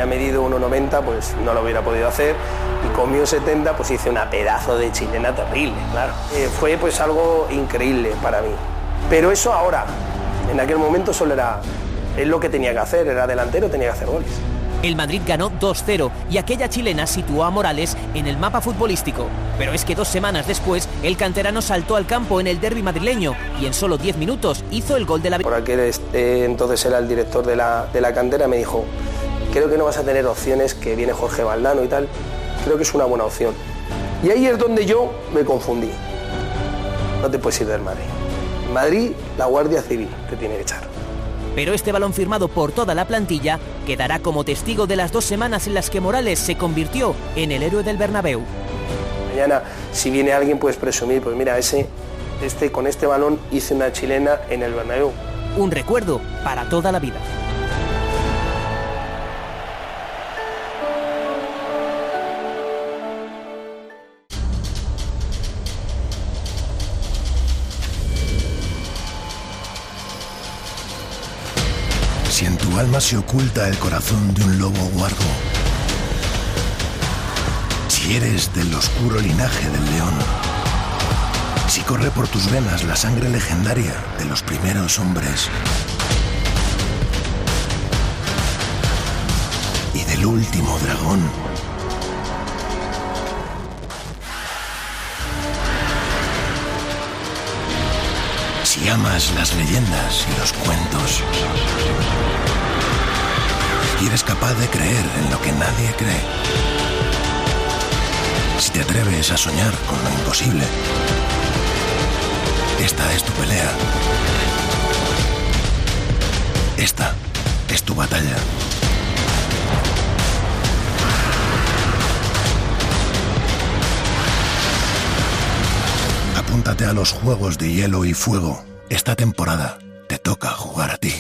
hubiera medido 1,90 pues no lo hubiera podido hacer, y con mi 1,70 pues hice una pedazo de chilena terrible, claro. Fue pues algo increíble para mí. Pero eso ahora, en aquel momento solo es lo que tenía que hacer, era delantero, tenía que hacer goles. El Madrid ganó 2-0 y aquella chilena situó a Morales en el mapa futbolístico. Pero es que 2 semanas después, el canterano saltó al campo en el derbi madrileño y en solo 10 minutos hizo el gol de la victoria. Por aquel entonces era el director de la cantera, me dijo, creo que no vas a tener opciones, que viene Jorge Valdano y tal, creo que es una buena opción. Y ahí es donde yo me confundí. No te puedes ir del Madrid. Madrid, la Guardia Civil te tiene que echar. Pero este balón firmado por toda la plantilla quedará como testigo de las 2 semanas en las que Morales se convirtió en el héroe del Bernabéu. Mañana, si viene alguien, puedes presumir, pues mira, con este balón hice una chilena en el Bernabéu. Un recuerdo para toda la vida. Si en tu alma se oculta el corazón de un lobo huargo, si eres del oscuro linaje del león, si corre por tus venas la sangre legendaria de los primeros hombres y del último dragón, si amas las leyendas y los cuentos, y eres capaz de creer en lo que nadie cree, si te atreves a soñar con lo imposible, esta es tu pelea. Esta es tu batalla. Apúntate a los Juegos de Hielo y Fuego. Esta temporada te toca jugar a ti.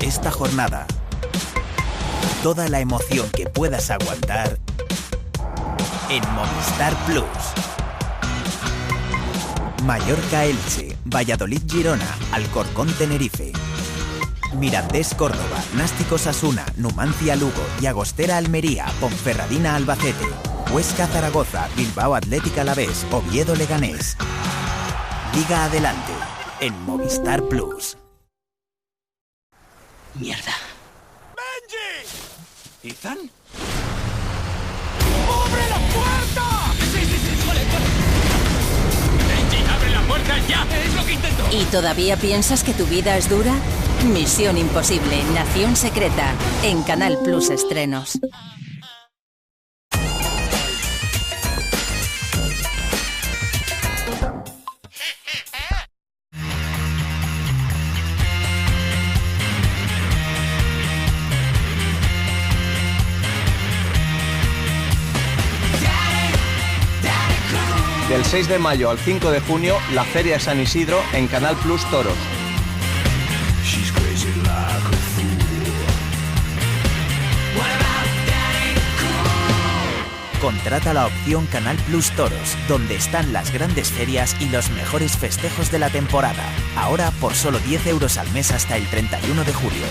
Esta jornada, toda la emoción que puedas aguantar en Movistar Plus. Mallorca-Elche, Valladolid-Girona, Alcorcón-Tenerife, Mirandés-Córdoba, Násticos-Asuna, Numancia-Lugo, Llagostera-Almería, Ponferradina-Albacete, Huesca-Zaragoza, Bilbao-Athletic-Alavés, Oviedo-Leganés. Liga adelante en Movistar Plus. Mierda. ¡Benji! ¿Ethan? ¡Abre la puerta! Sí, vale. ¡Benji, abre la puerta ya! ¡Es lo que intento! ¿Y todavía piensas que tu vida es dura? Misión Imposible, Nación Secreta, en Canal Plus Estrenos. Del 6 de mayo al 5 de junio, la Feria de San Isidro en Canal Plus Toros. Contrata la opción Canal Plus Toros, donde están las grandes ferias y los mejores festejos de la temporada. Ahora por solo 10 euros al mes hasta el 31 de julio.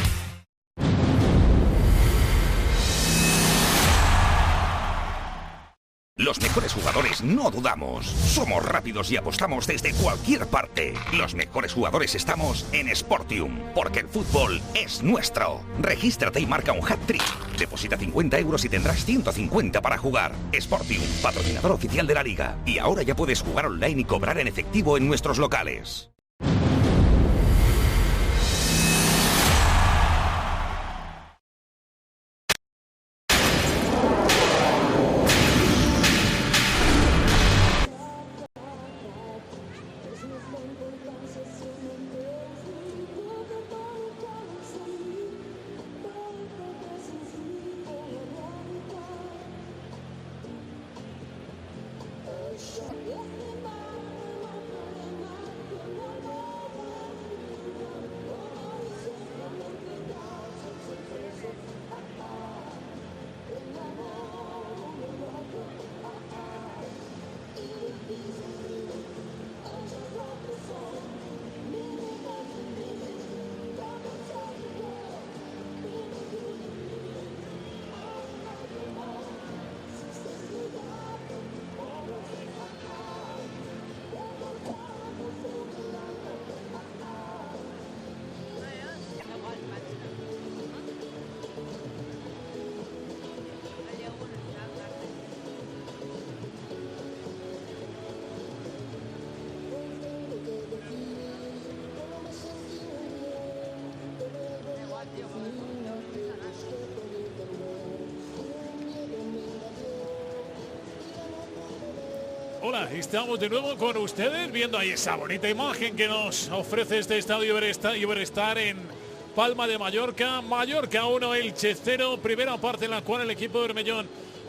Los mejores jugadores no dudamos. Somos rápidos y apostamos desde cualquier parte. Los mejores jugadores estamos en Sportium, porque el fútbol es nuestro. Regístrate y marca un hat-trick. Deposita 50 euros y tendrás 150 para jugar. Sportium, patrocinador oficial de la liga. Y ahora ya puedes jugar online y cobrar en efectivo en nuestros locales. Hola, estamos de nuevo con ustedes viendo ahí esa bonita imagen que nos ofrece este estadio Iberestar en Palma de Mallorca. Mallorca 1, Elche 0. Primera parte en la cual el equipo de Bermellón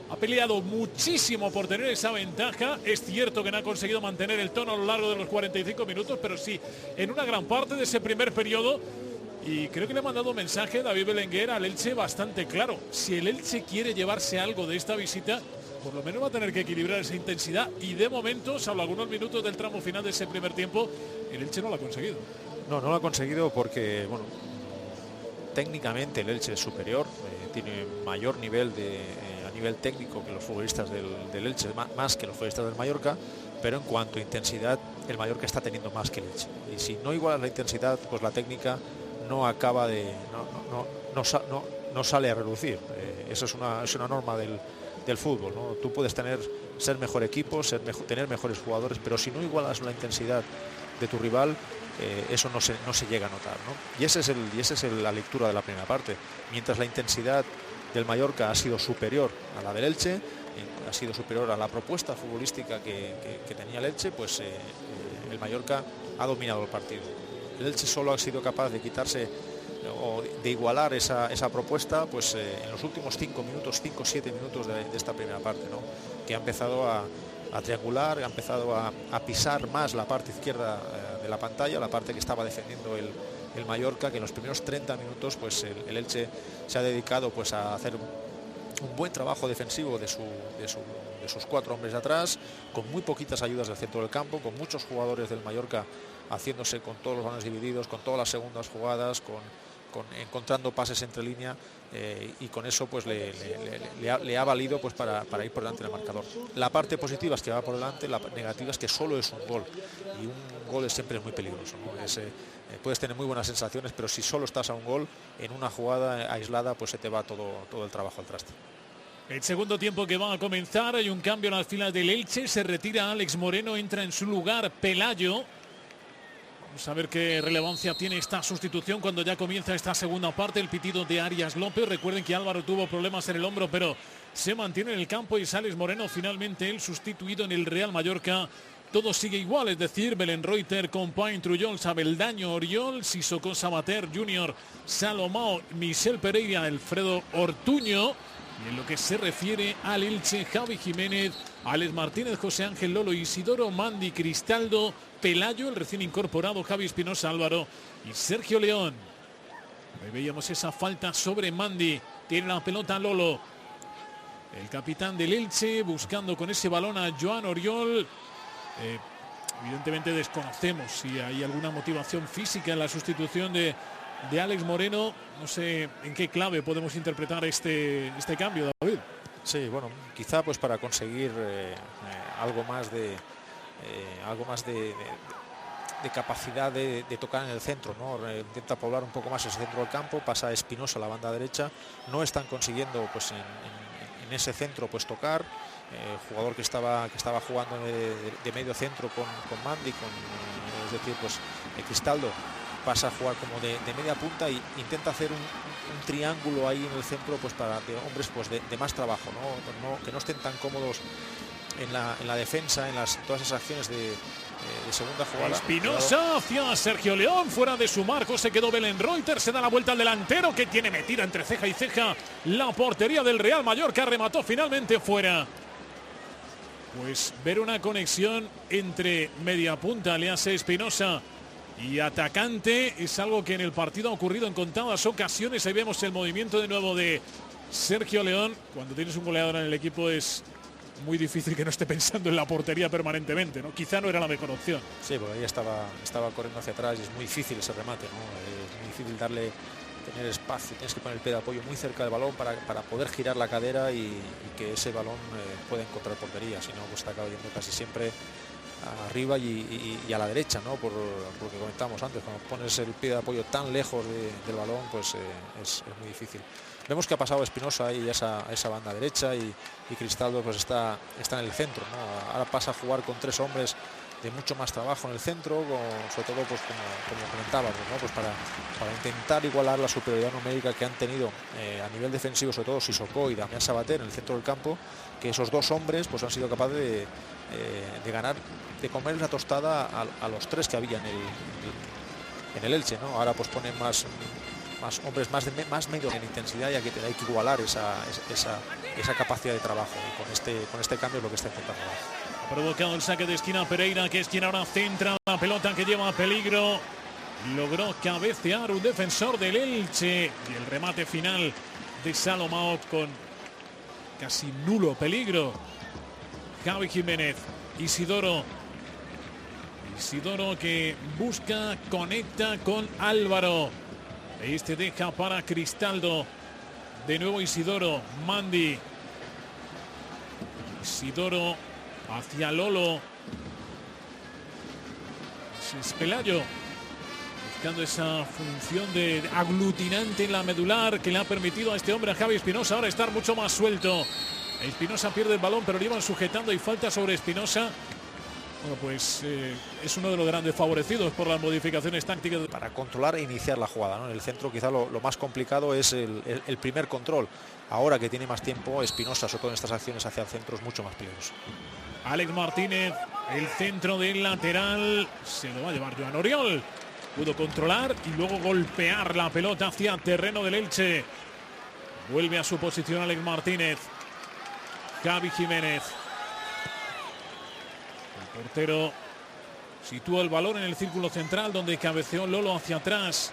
ha peleado muchísimo por tener esa ventaja. Es cierto que no ha conseguido mantener el tono a lo largo de los 45 minutos, pero sí en una gran parte de ese primer periodo. Y creo que le ha mandado un mensaje David Belenguer al Elche bastante claro. Si el Elche quiere llevarse algo de esta visita, por lo menos va a tener que equilibrar esa intensidad. Y de momento, salvo algunos minutos del tramo final de ese primer tiempo, el Elche no lo ha conseguido. No lo ha conseguido porque, bueno, técnicamente el Elche es superior, tiene mayor nivel a nivel técnico que los futbolistas del Elche, más que los futbolistas del Mallorca, pero en cuanto a intensidad, el Mallorca está teniendo más que el Elche. Y si no igualas la intensidad, pues la técnica no acaba de... no sale a relucir. Eso es una norma del fútbol, ¿no? Tú puedes ser mejor equipo, tener mejores jugadores, pero si no igualas la intensidad de tu rival, eso no se llega a notar, ¿no? Y esa es la lectura de la primera parte. Mientras la intensidad del Mallorca ha sido superior a la del Elche, ha sido superior a la propuesta futbolística que tenía el Elche, pues el Mallorca ha dominado el partido. El Elche solo ha sido capaz de quitarse o de igualar esa propuesta pues en los últimos 5 o 7 minutos de esta primera parte, ¿no? Que ha empezado a triangular, ha empezado a pisar más la parte izquierda de la pantalla, la parte que estaba defendiendo el Mallorca, que en los primeros 30 minutos pues el Elche se ha dedicado pues a hacer un buen trabajo defensivo de sus 4 hombres de atrás, con muy poquitas ayudas del centro del campo, con muchos jugadores del Mallorca haciéndose con todos los balones divididos, con todas las segundas jugadas, encontrando pases entre línea, y con eso pues le ha valido pues para ir por delante del marcador. La parte positiva es que va por delante, la negativa es que solo es un gol, y un gol siempre es muy peligroso, ¿no? Puedes tener muy buenas sensaciones, pero si solo estás a un gol en una jugada aislada, pues se te va todo el trabajo al traste. El segundo tiempo que va a comenzar, hay un cambio en las filas del Elche, se retira Alex Moreno, entra en su lugar Pelayo. Vamos a ver qué relevancia tiene esta sustitución cuando ya comienza esta segunda parte. El pitido de Arias López. Recuerden que Álvaro tuvo problemas en el hombro, pero se mantiene en el campo y es Alex Moreno finalmente el sustituido en el Real Mallorca. Todo sigue igual, es decir, Belenreuter, Compain, Trujols, Abeldaño, Oriol, Sissoko Sabater, Junior, Salomao, Michel Pereira, Alfredo Ortuño. Y en lo que se refiere al Elche, Javi Jiménez, Alex Martínez, José Ángel Lolo, Isidoro, Mandi, Cristaldo, Pelayo, el recién incorporado Javi Espinosa Álvaro y Sergio León. Ahí veíamos esa falta sobre Mandi. Tiene la pelota Lolo. El capitán del Elche buscando con ese balón a Joan Oriol. Evidentemente desconocemos si hay alguna motivación física en la sustitución de Alex Moreno. No sé en qué clave podemos interpretar este cambio, David. Sí, bueno, quizá pues para conseguir algo más de capacidad de tocar en el centro, ¿no? Intenta poblar un poco más el centro del campo, pasa a Espinosa a la banda derecha. No están consiguiendo pues en ese centro pues tocar. Jugador que estaba jugando de medio centro con Mandi, es decir, pues Cristaldo pasa a jugar como de media punta y intenta hacer un triángulo ahí en el centro pues para hombres pues de más trabajo, ¿no? Que no estén tan cómodos en la defensa, en todas esas acciones de segunda jugada. Espinosa hacia Sergio León, fuera de su marco se quedó Belenreuter, se da la vuelta al delantero que tiene metida entre ceja y ceja la portería del Real Mallorca, remató finalmente fuera. Pues ver una conexión entre mediapunta, le hace Espinosa, y atacante es algo que en el partido ha ocurrido en contadas ocasiones. Ahí vemos el movimiento de nuevo de Sergio León. Cuando tienes un goleador en el equipo es muy difícil que no esté pensando en la portería permanentemente, ¿no? Quizá no era la mejor opción. Sí, porque ahí estaba corriendo hacia atrás y es muy difícil ese remate, ¿no? Es muy difícil tener espacio, tienes que poner el pie de apoyo muy cerca del balón para poder girar la cadera y que ese balón pueda encontrar portería, si no pues está acaba yendo casi siempre arriba y a la derecha, ¿no? Por lo que comentamos antes, cuando pones el pie de apoyo tan lejos del balón pues es muy difícil. Vemos que ha pasado Espinosa ahí a esa banda derecha y Cristaldo pues está en el centro, ¿no? Ahora pasa a jugar con 3 hombres mucho más trabajo en el centro, sobre todo pues como comentábamos, ¿no? Pues para intentar igualar la superioridad numérica que han tenido a nivel defensivo, sobre todo Sissoko y Damián Sabater en el centro del campo, que esos dos hombres pues han sido capaces de ganar, de comer la tostada a los tres que había en el Elche, ¿no? Ahora pues ponen más hombres más medios en intensidad, ya que hay que igualar esa capacidad de trabajo, y con este cambio es lo que está intentando hacer. Ha provocado el saque de esquina Pereira, que es quien ahora centra la pelota que lleva peligro. Logró cabecear un defensor del Elche y el remate final de Salomao con casi nulo peligro. Javi Jiménez, Isidoro que busca, conecta con Álvaro. Este deja para Cristaldo. De nuevo Isidoro, Mandi. Isidoro hacia Lolo. Es Pelayo buscando esa función de aglutinante en la medular que le ha permitido a este hombre, a Javi Espinosa, ahora estar mucho más suelto. Espinosa pierde el balón, pero lo iban sujetando y falta sobre Espinosa. Bueno, pues es uno de los grandes favorecidos por las modificaciones tácticas. Para controlar e iniciar la jugada, ¿no? En el centro quizá lo más complicado es el primer control. Ahora que tiene más tiempo, Espinosa, sobre todo en estas acciones hacia el centro, es mucho más peligroso. Alex Martínez, el centro del lateral, se lo va a llevar Joan Oriol. Pudo controlar y luego golpear la pelota hacia terreno del Elche. Vuelve a su posición Alex Martínez. Javi Jiménez. El portero sitúa el balón en el círculo central donde cabeceó Lolo hacia atrás.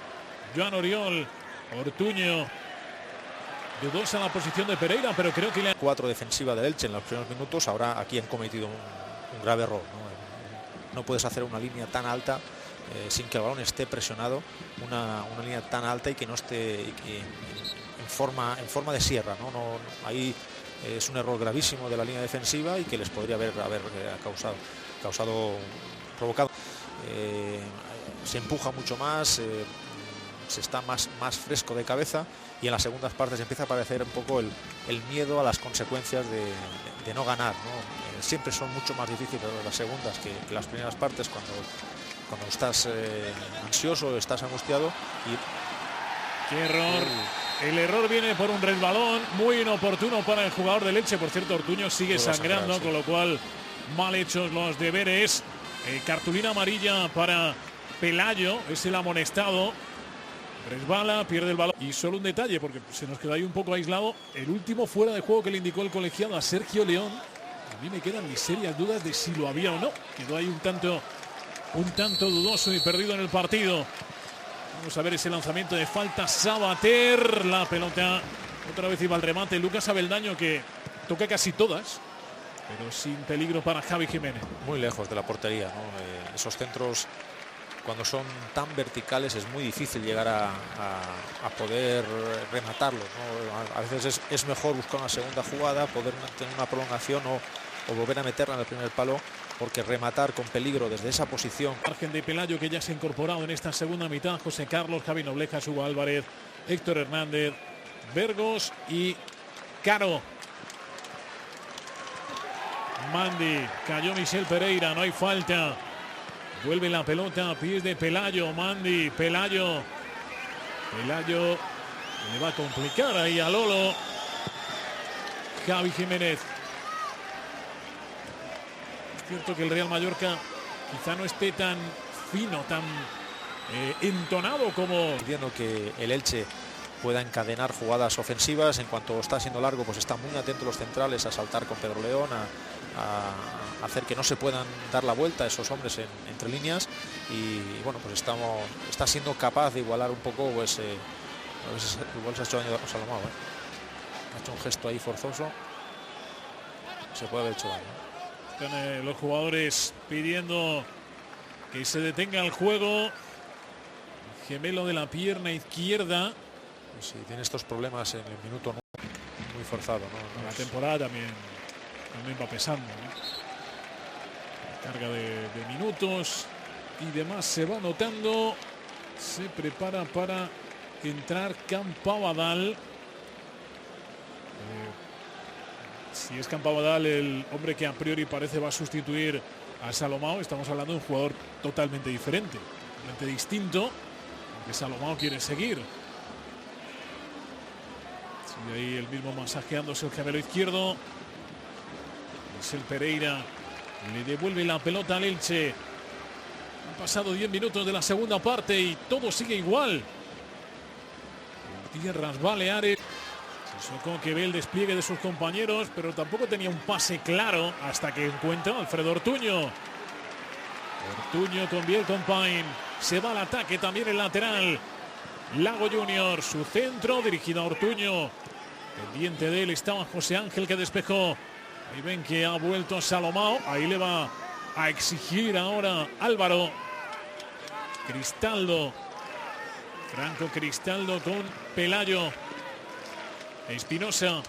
Joan Oriol, Ortuño. Dudosa la posición de Pereira, pero creo que le... 4 defensiva del Elche en los primeros minutos. Ahora aquí han cometido un grave error, ¿no? No puedes hacer una línea tan alta sin que el balón esté presionado. Una línea tan alta y que no esté en forma de sierra, ¿no? Ahí es un error gravísimo de la línea defensiva y que les podría haber provocado. Se empuja mucho más, se está más fresco de cabeza, y en las segundas partes empieza a aparecer un poco el miedo a las consecuencias de no ganar, ¿no? Siempre son mucho más difíciles las segundas que las primeras partes, cuando estás ansioso, estás angustiado. ¡Qué error! El error viene por un resbalón muy inoportuno para el jugador del Elche. Por cierto, Ortuño sigue sangrando, con lo cual mal hechos los deberes. Cartulina amarilla para Pelayo, es el amonestado. Resbala, pierde el balón. Y solo un detalle, porque se nos queda ahí un poco aislado. El último fuera de juego que le indicó el colegiado a Sergio León. A mí me quedan mis serias dudas de si lo había o no. Quedó ahí un tanto dudoso y perdido en el partido. Vamos a ver ese lanzamiento de falta. Sabater, la pelota otra vez iba al remate. Lucas Abeldaño, que toca casi todas, pero sin peligro para Javi Jiménez. Muy lejos de la portería, ¿no? Esos centros, cuando son tan verticales, es muy difícil llegar a poder rematarlos, ¿no? A veces es mejor buscar una segunda jugada, poder tener una prolongación o volver a meterla en el primer palo, porque rematar con peligro desde esa posición. Margen de Pelayo, que ya se ha incorporado en esta segunda mitad. José Carlos, Javi Nobleja, Hugo Álvarez, Héctor Hernández, Vergos y Caro. Mandi, cayó Michel Pereira, no hay falta. Vuelve la pelota a pies de Pelayo. Mandi, Pelayo le va a complicar ahí a Lolo. Javi Jiménez. Es cierto que el Real Mallorca quizá no esté tan fino, tan entonado como... Viendo que el Elche pueda encadenar jugadas ofensivas, en cuanto está siendo largo, pues están muy atentos los centrales a saltar con Pedro León, a hacer que no se puedan dar la vuelta a esos hombres entre líneas, y bueno, pues está siendo capaz de igualar un poco, pues igual se ha hecho daño a Salomao, ha hecho un gesto ahí forzoso, se puede haber hecho daño. Están los jugadores pidiendo que se detenga el juego. Gemelo de la pierna izquierda. Si tiene estos problemas en el minuto 9, muy forzado, ¿no? La temporada también va pesando, ¿no? La carga de minutos y demás se va notando. Se prepara para entrar Campabadal. Si es Campabadal el hombre que a priori parece va a sustituir a Salomao, estamos hablando de un jugador totalmente diferente, totalmente distinto, que Salomao quiere seguir. Sigue ahí el mismo masajeándose el gemelo izquierdo. Es el Pereira. Le devuelve la pelota al Elche. Han pasado 10 minutos de la segunda parte y todo sigue igual. En tierras Baleares. Sissoko, que ve el despliegue de sus compañeros, pero tampoco tenía un pase claro hasta que encuentra a Alfredo Ortuño. Ortuño con Biel Compain. Se va al ataque también el lateral. Lago Junior, su centro dirigido a Ortuño. Pendiente de él estaba José Ángel, que despejó. Ahí ven que ha vuelto Salomao. Ahí le va a exigir ahora Álvaro. Cristaldo. Franco Cristaldo con Pelayo. Espinosa.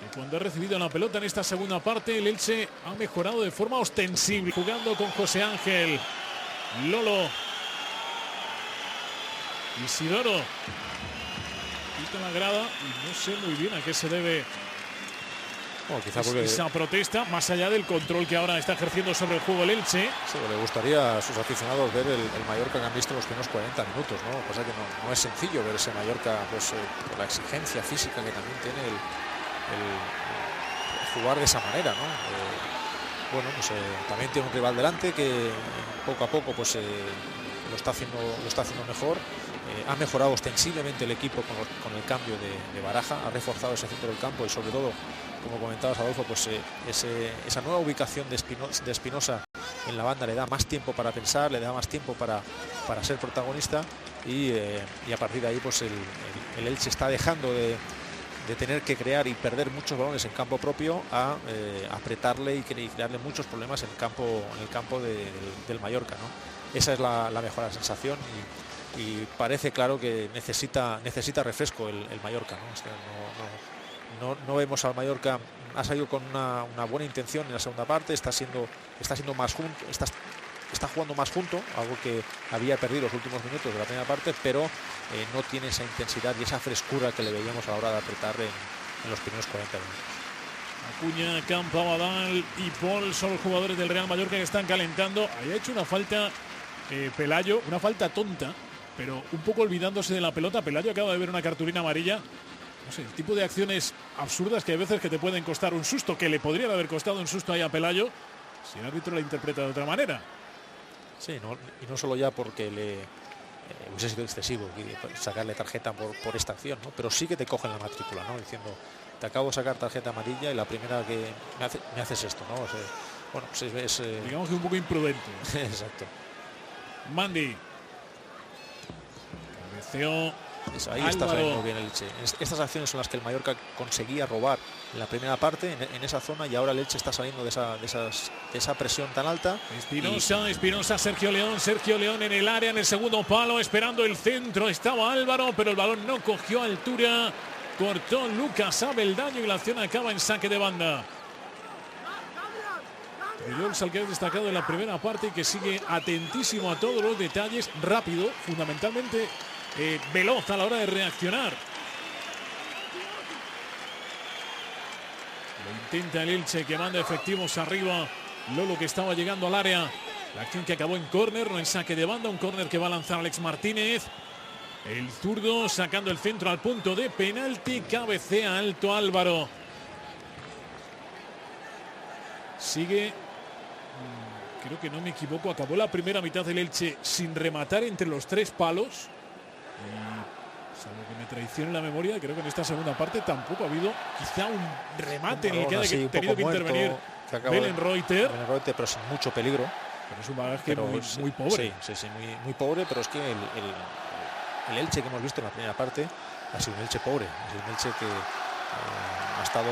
Y cuando ha recibido la pelota en esta segunda parte, el Elche ha mejorado de forma ostensible. Jugando con José Ángel. Lolo. Isidoro. Quita la grada y no sé muy bien a qué se debe quizá porque esa protesta, más allá del control que ahora está ejerciendo sobre el juego el Elche. Sí, le gustaría a sus aficionados ver el Mallorca que han visto los primeros 40 minutos, ¿no? Lo que pasa es que no es sencillo ver ese Mallorca, pues por la exigencia física que también tiene el jugar de esa manera, ¿no? Bueno, pues también tiene un rival delante que poco a poco pues lo está haciendo mejor. Ha mejorado ostensiblemente el equipo con el cambio de Baraja, ha reforzado ese centro del campo y sobre todo, como comentabas, Adolfo, pues esa nueva ubicación de Espinosa en la banda le da más tiempo para pensar, le da más tiempo para ser protagonista y a partir de ahí pues el Elche está dejando de tener que crear y perder muchos balones en campo propio a apretarle y crearle muchos problemas en el campo del Mallorca, ¿no? Esa es la mejor sensación y parece claro que necesita refresco el Mallorca, ¿no? Es que no vemos al Mallorca. Ha salido con una buena intención en la segunda parte, está siendo más junto, está jugando más junto, algo que había perdido los últimos minutos de la primera parte, pero no tiene esa intensidad y esa frescura que le veíamos a la hora de apretar en los primeros 40 minutos. Acuña, Campo, Abadal y Paul son los jugadores del Real Mallorca que están calentando. Ahí ha hecho una falta Pelayo, una falta tonta, pero un poco olvidándose de la pelota. Pelayo acaba de ver una cartulina amarilla. No sé, el tipo de acciones absurdas que hay veces que te pueden costar un susto, que le podrían haber costado un susto ahí a Pelayo si el árbitro la interpreta de otra manera. Sí, y no solo ya porque le hubiese sido excesivo sacarle tarjeta por esta acción, ¿no? Pero sí que te cogen la matrícula, ¿no? Diciendo, te acabo de sacar tarjeta amarilla y la primera que me haces esto, ¿no? O sea, bueno, pues digamos que un poco imprudente. Exacto. Mandy. Cabeceó. Ahí está saliendo bien el Elche. Estas acciones son las que el Mallorca conseguía robar en la primera parte, en esa zona, y ahora el Elche está saliendo de esa presión tan alta. Espinosa, Sergio León en el área, en el segundo palo, esperando el centro. Estaba Álvaro, pero el balón no cogió altura. Cortó Lucas Abeldaño y la acción acaba en saque de banda. Rijols, al que ha destacado en la primera parte y que sigue atentísimo a todos los detalles, rápido, fundamentalmente veloz a la hora de reaccionar. Lo intenta el Elche, que manda efectivos arriba. Lolo, que estaba llegando al área. La acción que acabó en córner, no en saque de banda. Un córner que va a lanzar Alex Martínez. El zurdo sacando el centro al punto de penalti. Cabecea alto Álvaro. Sigue. Creo que no me equivoco. Acabó la primera mitad del Elche sin rematar entre los tres palos. Salvo que me traicione la memoria, creo que en esta segunda parte tampoco ha habido quizá un remate en el que haya tenido que intervenir Belen Reuter, pero sin mucho peligro. Pero es un bagaje muy pobre. Sí, muy pobre, pero es que el Elche que hemos visto en la primera parte ha sido un Elche pobre, ha sido un Elche que ha estado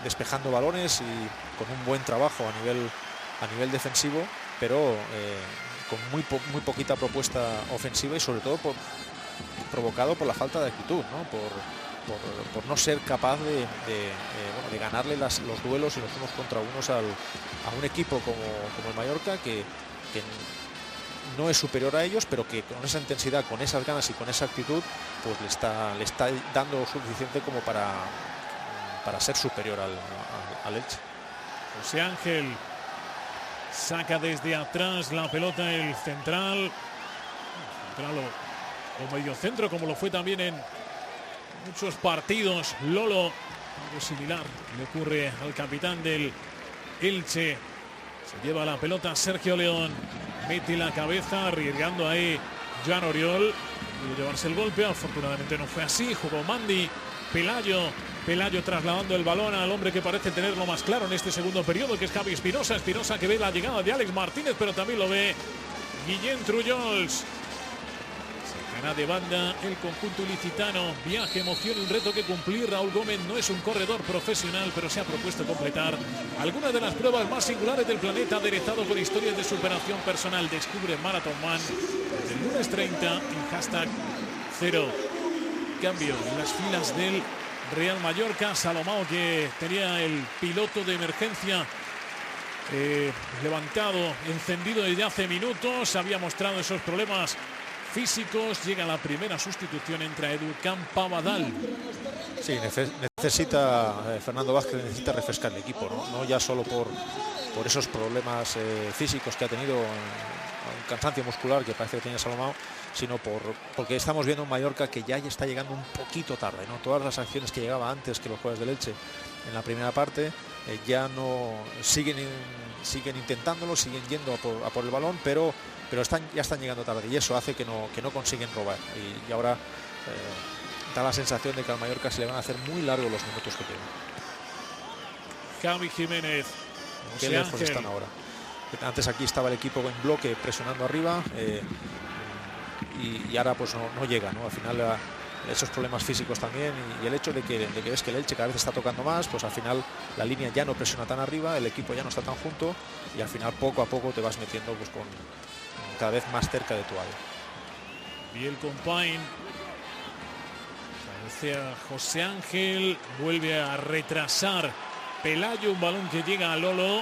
despejando balones y con un buen trabajo a nivel defensivo, pero con muy poquita propuesta ofensiva y sobre todo provocado por la falta de actitud, ¿no? Por no ser capaz de ganarle los duelos y los unos contra unos a un equipo como el Mallorca que no es superior a ellos, pero que con esa intensidad, con esas ganas y con esa actitud, pues le está dando suficiente como para ser superior al Elche. José Ángel Saca desde atrás la pelota el central. Central o medio centro, como lo fue también en muchos partidos. Lolo, algo similar le ocurre al capitán del Elche. Se lleva la pelota Sergio León. Mete la cabeza, arriesgando ahí Jan Oriol. Pudo llevarse el golpe, afortunadamente no fue así. Jugó Mandi. Pelayo trasladando el balón al hombre que parece tenerlo más claro en este segundo periodo, que es Javi Espinosa. Espinosa que ve la llegada de Alex Martínez, pero también lo ve Guillén Trullols. Sacará de banda el conjunto ilicitano. Viaje, emoción y un reto que cumplir. Raúl Gómez no es un corredor profesional, pero se ha propuesto completar algunas de las pruebas más singulares del planeta, aderezado con historias de superación personal. Descubre Marathon Man desde el lunes 30 en hashtag 0. Cambio en las filas del Real Mallorca. Salomao, que tenía el piloto de emergencia levantado, encendido desde hace minutos, había mostrado esos problemas físicos. Llega la primera sustitución, entra Edu Campabadal. Sí, necesita Fernando Vázquez, necesita refrescar el equipo, no ya solo por esos problemas físicos que ha tenido, un cansancio muscular que parece que tiene Salomao, sino porque estamos viendo un Mallorca que ya está llegando un poquito tarde, ¿no? Todas las acciones que llegaba antes que los jugadores del Elche en la primera parte ya no siguen intentándolo, siguen yendo a por el balón, pero ya están llegando tarde, y eso hace que no consiguen robar, y ahora da la sensación de que al Mallorca se le van a hacer muy largos los minutos que tienen. Javi Jiménez, qué lejos están ahora. Antes aquí estaba el equipo en bloque presionando arriba, y ahora pues no llega, ¿no? Al final esos problemas físicos también, y el hecho de que ves que el Elche cada vez está tocando más, pues al final la línea ya no presiona tan arriba, el equipo ya no está tan junto, y al final poco a poco te vas metiendo pues con cada vez más cerca de tu área. Biel Compain, José Ángel, vuelve a retrasar Pelayo, un balón que llega a Lolo.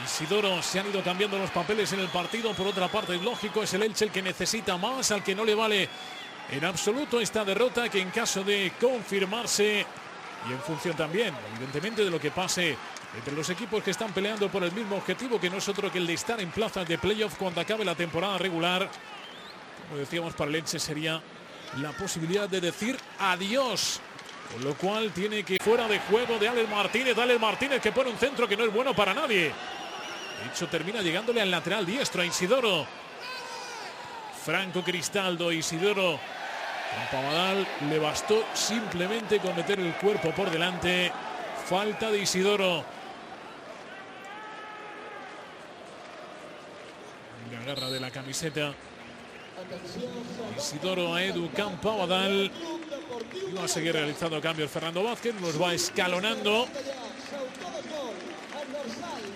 Isidoro, se han ido cambiando los papeles en el partido. Por otra parte, es lógico, es el Elche el que necesita más, al que no le vale en absoluto esta derrota, que en caso de confirmarse, y en función también, evidentemente, de lo que pase entre los equipos que están peleando por el mismo objetivo, que no es otro que el de estar en plazas de playoff cuando acabe la temporada regular, como decíamos, para el Elche sería la posibilidad de decir adiós. Con lo cual tiene que fuera de juego de Alex Martínez, que pone un centro que no es bueno para nadie. De hecho, termina llegándole al lateral diestro a Isidoro. Franco Cristaldo, Isidoro. Campabadal le bastó simplemente con meter el cuerpo por delante. Falta de Isidoro. La garra de la camiseta. Isidoro a Edu Campabadal. Y va a seguir realizando cambios Fernando Vázquez. Nos va escalonando.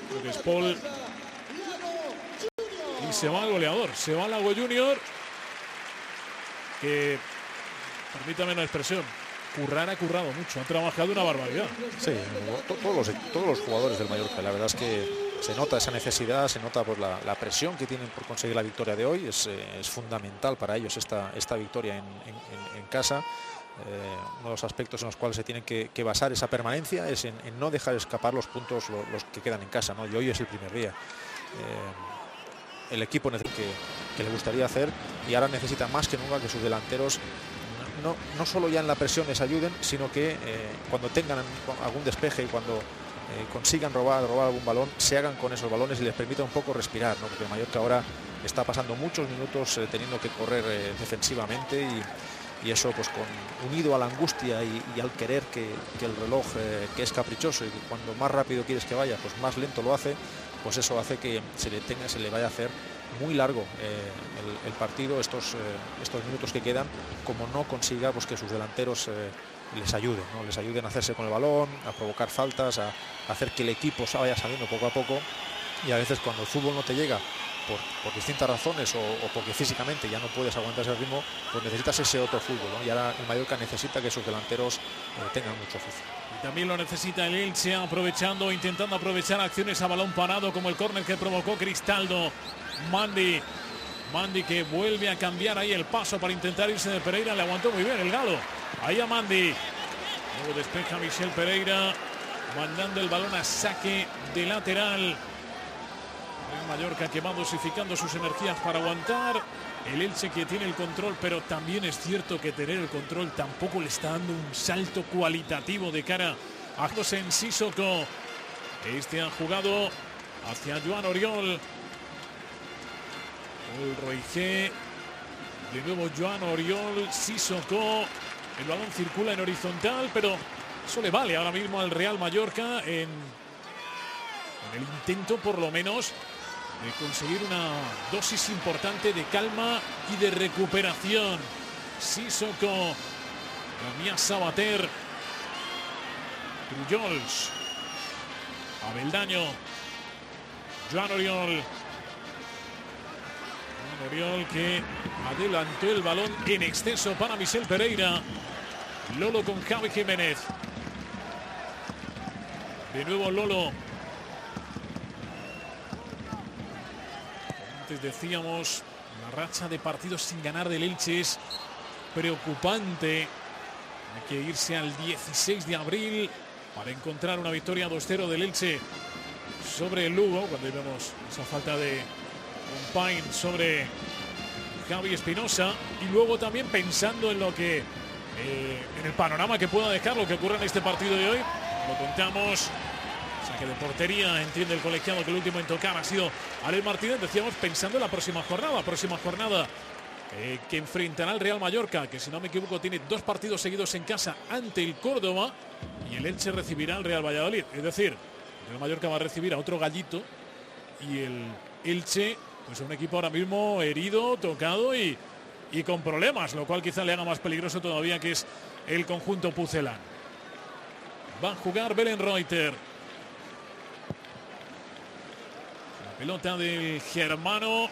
Creo que es Paul. Y se va el goleador. Se va Lago Junior. Que, permítame la expresión, ha currado mucho. Ha trabajado una barbaridad. Sí, todos los jugadores del Mallorca. La verdad es que se nota esa necesidad, se nota por la presión que tienen por conseguir la victoria de hoy. Es fundamental para ellos esta victoria en casa. Uno de los aspectos en los cuales se tienen que basar esa permanencia es en no dejar escapar los puntos los que quedan en casa, ¿no? Y hoy es el primer día. El equipo necesita que le gustaría hacer, y ahora necesita más que nunca que sus delanteros no solo ya en la presión les ayuden, sino que cuando tengan algún despeje y cuando consigan robar algún balón, se hagan con esos balones y les permita un poco respirar, ¿no? Porque el Mallorca ahora está pasando muchos minutos teniendo que correr defensivamente, y eso pues unido a la angustia y al querer que el reloj, que es caprichoso, y que cuando más rápido quieres que vaya, pues más lento lo hace, pues eso hace que se le vaya a hacer muy largo el partido, estos minutos que quedan, como no consiga pues que sus delanteros les ayuden, ¿no? Les ayuden a hacerse con el balón, a provocar faltas, a hacer que el equipo se vaya saliendo poco a poco. Y a veces cuando el fútbol no te llega por distintas razones, o porque físicamente ya no puedes aguantar ese ritmo, pues necesitas ese otro fútbol, ¿no? Y ahora el Mallorca necesita que sus delanteros tengan mucho oficio. Y también lo necesita el Elche, intentando aprovechar acciones a balón parado, como el córner que provocó Cristaldo. Mandi que vuelve a cambiar ahí el paso para intentar irse de Pereira. Le aguantó muy bien el galo. Ahí a Mandi. Luego despeja Michel Pereira, mandando el balón a saque de lateral. Mallorca que va dosificando sus energías para aguantar. El Elche que tiene el control, pero también es cierto que tener el control tampoco le está dando un salto cualitativo de cara a José Sissoko. Este ha jugado hacia Joan Oriol. Roige. De nuevo Joan Oriol. Sissoko. El balón circula en horizontal, pero eso le vale ahora mismo al Real Mallorca en el intento, por lo menos, de conseguir una dosis importante de calma y de recuperación. Sissoko, Damián Sabater, Trujols, Abeldaño, Joan Oriol. Joan Oriol que adelantó el balón en exceso para Michel Pereira. Lolo con Javi Jiménez. De nuevo Lolo. Antes decíamos, la racha de partidos sin ganar del Elche es preocupante. Hay que irse al 16 de abril para encontrar una victoria 2-0 del Elche sobre el Lugo, cuando vemos esa falta de Compain sobre Javi Espinosa. Y luego también pensando en lo que en el panorama que pueda dejar lo que ocurra en este partido de hoy. Lo contamos. Saque de portería, entiende el colegiado que el último en tocar ha sido Alex Martínez. Decíamos pensando en la próxima jornada que enfrentará al Real Mallorca, que si no me equivoco tiene 2 partidos seguidos en casa ante el Córdoba, y el Elche recibirá al Real Valladolid. Es decir, el Real Mallorca va a recibir a otro gallito y el Elche, pues un equipo ahora mismo herido, tocado y con problemas, lo cual quizá le haga más peligroso todavía, que es el conjunto pucelán. Va a jugar Belenreuter. Pelota del germano,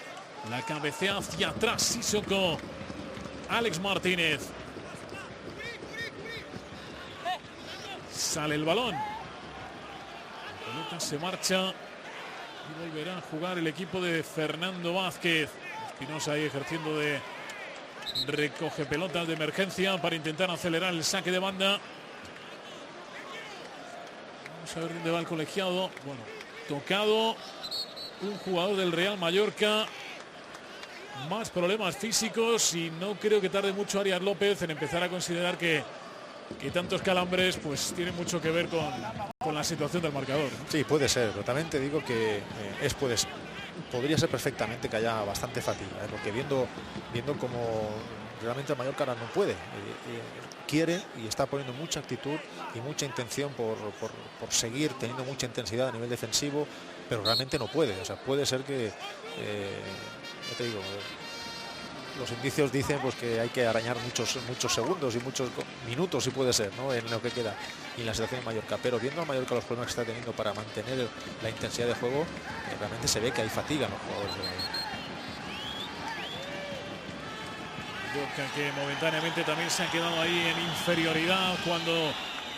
la cabecea hacia atrás Sissoko. Alex Martínez. Sale el balón. La pelota se marcha y volverá a jugar el equipo de Fernando Vázquez. Espinosa ahí ejerciendo de recoge pelotas de emergencia para intentar acelerar el saque de banda. Vamos a ver dónde va el colegiado. Bueno, tocado. Un jugador del Real Mallorca, más problemas físicos, y no creo que tarde mucho Arias López en empezar a considerar que tantos calambres pues tienen mucho que ver con la situación del marcador, ¿no? Sí, puede ser, pero también te digo que podría ser perfectamente que haya bastante fatiga, porque viendo como realmente el Mallorca ahora no puede, quiere y está poniendo mucha actitud y mucha intención por seguir teniendo mucha intensidad a nivel defensivo, pero realmente no puede. O sea, puede ser que ya te digo, los indicios dicen pues que hay que arañar muchos segundos y muchos minutos, si puede ser, ¿no?, en lo que queda y en la situación de Mallorca. Pero viendo al Mallorca los problemas que está teniendo para mantener la intensidad de juego, realmente se ve que hay fatiga en los jugadores de Mallorca, que momentáneamente también se ha quedado ahí en inferioridad cuando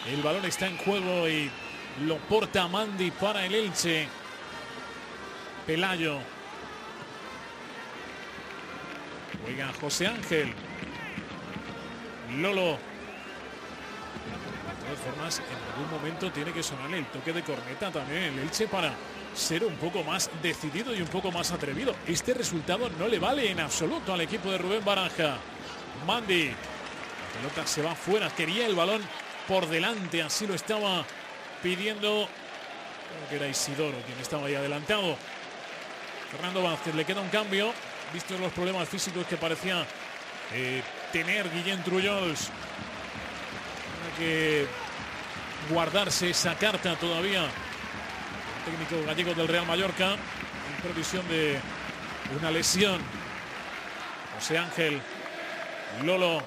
el balón está en juego y lo porta Mandi para el Elche. Pelayo. Juega José Ángel. Lolo. De todas formas, en algún momento tiene que sonar el toque de corneta también el Elche para ser un poco más decidido y un poco más atrevido. Este resultado no le vale en absoluto al equipo de Rubén Baraja. Mandi. La pelota se va fuera. Quería el balón por delante. Así lo estaba pidiendo. Creo que era Isidoro quien estaba ahí adelantado. Fernando Vázquez, le queda un cambio, vistos los problemas físicos que parecía tener Guillén Trujols. Hay que guardarse esa carta todavía. El técnico gallego del Real Mallorca, en previsión de una lesión. José Ángel, Lolo.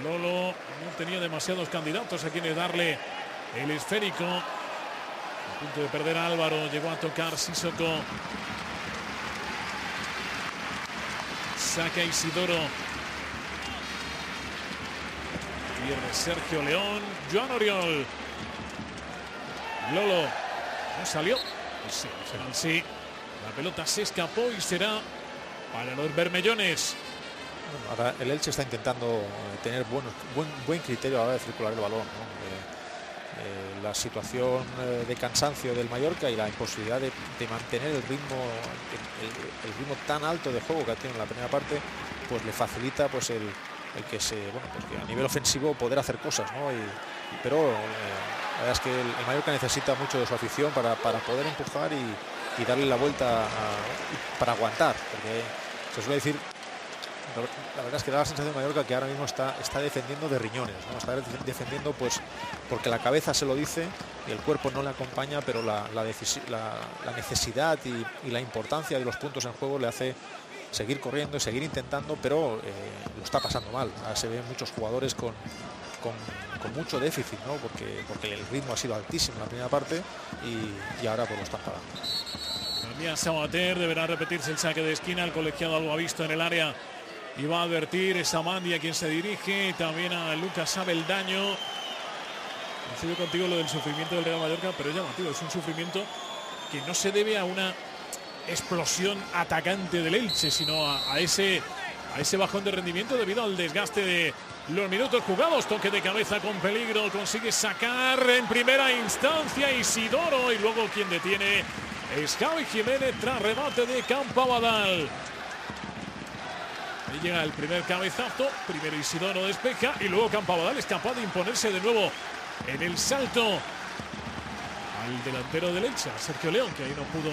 Lolo no tenía demasiados candidatos a quienes darle el esférico. A punto de perder a Álvaro, llegó a tocar Sissoko. Saca Isidoro. Pierde Sergio León. Joan Oriol. Lolo. No salió. Sí, sí. La pelota se escapó y será para los bermellones. Ahora el Elche está intentando tener buen criterio a la hora de circular el balón, ¿no? la situación de cansancio del Mallorca y la imposibilidad de mantener el ritmo tan alto de juego que tiene en la primera parte, pues le facilita pues el que que a nivel ofensivo poder hacer cosas, ¿no? Pero la verdad es que el Mallorca necesita mucho de su afición para poder empujar y darle la vuelta para aguantar, porque se suele decir, la verdad es que da la sensación de Mallorca que ahora mismo está defendiendo de riñones, ¿no? Está defendiendo pues porque la cabeza se lo dice y el cuerpo no le acompaña, pero la necesidad y la importancia de los puntos en juego le hace seguir corriendo y seguir intentando, pero lo está pasando mal. Ahora se ven muchos jugadores con mucho déficit, ¿no? Porque el ritmo ha sido altísimo en la primera parte y ahora pues lo están pagando. También Sabater, deberá repetirse el saque de esquina. El colegiado algo ha visto en el área y va a advertir. Es Amandi a quien se dirige, también a Lucas Abeldaño. Coincido contigo lo del sufrimiento del Real Mallorca, pero es llamativo, es un sufrimiento que no se debe a una explosión atacante del Elche, sino a ese bajón de rendimiento debido al desgaste de los minutos jugados. Toque de cabeza con peligro, consigue sacar en primera instancia Isidoro y luego quien detiene es Javi Jiménez tras remate de Campabadal. Ahí llega el primer cabezazo, primero Isidoro despeja y luego Campabadal es capaz de imponerse de nuevo en el salto al delantero del Elche, Sergio León, que ahí no pudo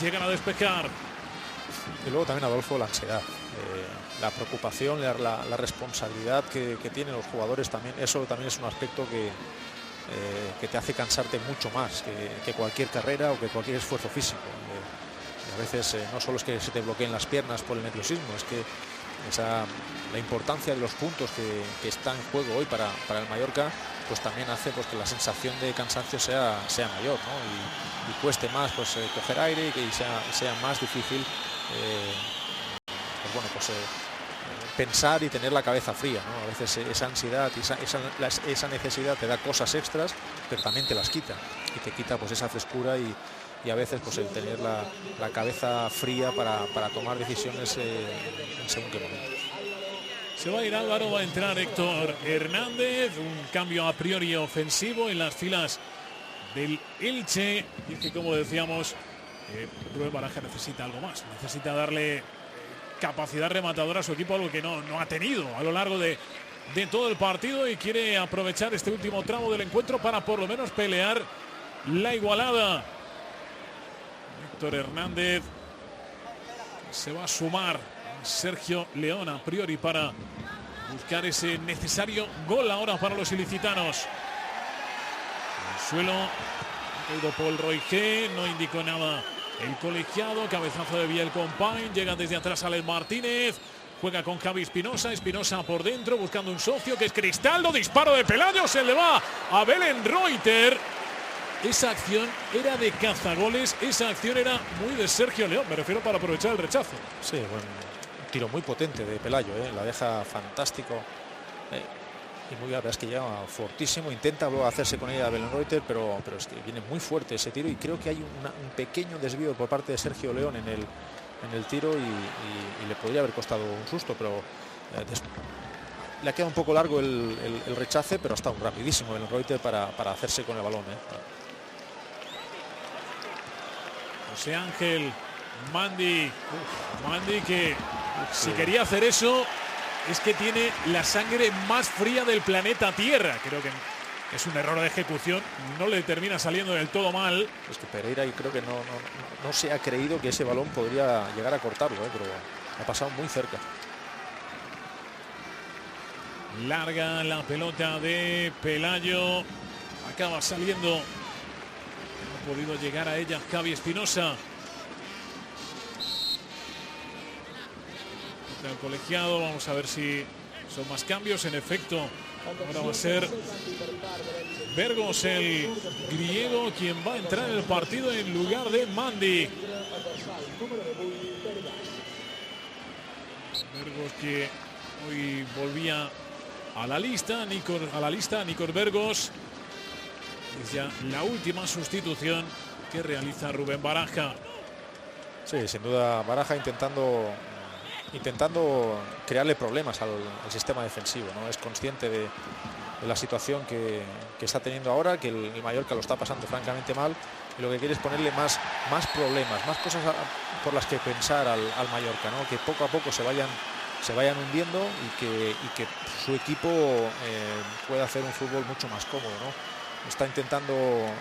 llegar a despejar. Y luego también, Adolfo, la ansiedad, la preocupación, la responsabilidad que tienen los jugadores, también eso también es un aspecto que te hace cansarte mucho más que cualquier carrera o que cualquier esfuerzo físico. A veces no solo es que se te bloqueen las piernas por el nerviosismo, es que la importancia de los puntos que está en juego hoy para el Mallorca, pues también hace pues que la sensación de cansancio sea mayor, ¿no? Y cueste más pues coger aire y que sea más difícil pensar y tener la cabeza fría, ¿no? A veces esa ansiedad y esa necesidad te da cosas extras, pero también te las quita y te quita pues esa frescura y a veces pues el tener la cabeza fría para tomar decisiones en según qué momento. Se va a ir Álvaro, va a entrar Héctor Hernández, un cambio a priori ofensivo en las filas del Elche. Y es que, como decíamos, Rubén Baraja necesita algo más, necesita darle capacidad rematadora a su equipo, algo que no ha tenido a lo largo de todo el partido, y quiere aprovechar este último tramo del encuentro para por lo menos pelear la igualada. Héctor Hernández se va a sumar a Sergio León a priori para buscar ese necesario gol ahora para los ilicitanos. El suelo ha caído Paul Roige, no indicó nada el colegiado. Cabezazo de Biel Compain, llega desde atrás Alex Martínez, juega con Javi Espinosa por dentro buscando un socio que es Cristaldo, disparo de Pelayo, se le va a Belen Reuter. Esa acción era de cazagoles, esa acción era muy de Sergio León, me refiero, para aprovechar el rechazo. Sí, bueno, un tiro muy potente de Pelayo, la deja fantástico. Y muy, la verdad es que llega fortísimo, intenta hacerse con ella Belen Reuter, pero es que viene muy fuerte ese tiro y creo que hay un pequeño desvío por parte de Sergio León en el tiro y le podría haber costado un susto, pero le ha quedado un poco largo el rechace, pero ha estado rapidísimo Belen Reuter para hacerse con el balón. José Ángel Mandi que si quería hacer eso es que tiene la sangre más fría del planeta Tierra. Creo que es un error de ejecución, no le termina saliendo del todo mal. Es que Pereira y creo que no se ha creído que ese balón podría llegar a cortarlo, pero ha pasado muy cerca. Larga la pelota de Pelayo, acaba saliendo, no ha podido llegar a ella Javi Espinosa. El colegiado, vamos a ver si son más cambios. En efecto, ahora va a ser Vergos, el griego, quien va a entrar en el partido en lugar de Mandi. Vergos, que hoy volvía a la lista, Nikos Vergos. Es ya la última sustitución que realiza Rubén Baraja. Sí, sin duda Baraja intentando intentando crearle problemas al sistema defensivo, ¿no? Es consciente de la situación que está teniendo ahora, que el Mallorca lo está pasando francamente mal, y lo que quiere es ponerle más problemas, más cosas por las que pensar al Mallorca, ¿no? Que poco a poco se vayan hundiendo y que su equipo pueda hacer un fútbol mucho más cómodo, ¿no? Está intentando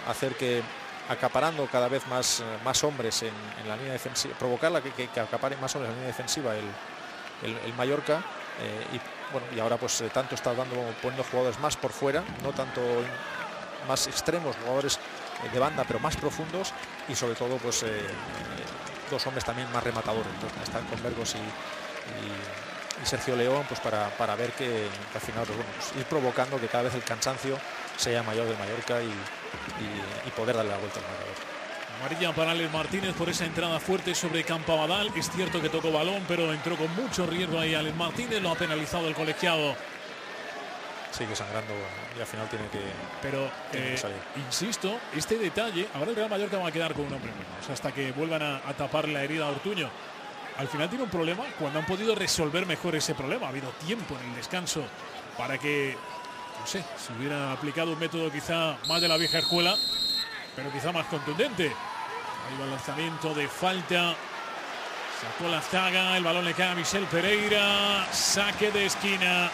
hacer que, acaparando cada vez más hombres en la línea defensiva, provocarla que acaparen más hombres en la línea defensiva el Mallorca, y ahora pues tanto está poniendo jugadores más por fuera, no tanto más extremos, jugadores de banda, pero más profundos, y sobre todo pues dos hombres también más rematadores. Entonces están con Burgos y Sergio León, pues para ver que al final pues ir provocando que cada vez el cansancio sea mayor del Mallorca y poder darle la vuelta al marcador. Amarilla para Alex Martínez por esa entrada fuerte sobre Campabadal. Es cierto que tocó balón, pero entró con mucho riesgo ahí Alex Martínez. Lo ha penalizado el colegiado. Sigue sangrando y al final tiene que... Pero, insisto, este detalle, ahora el Real Mallorca va a quedar con un hombre menos hasta que vuelvan a tapar la herida a Ortuño. Al final tiene un problema cuando han podido resolver mejor ese problema. Ha habido tiempo en el descanso para que, no sé, si hubiera aplicado un método quizá más de la vieja escuela, pero quizá más contundente. Ahí va el lanzamiento de falta. Sacó la zaga, el balón le cae a Michel Pereira. Saque de esquina.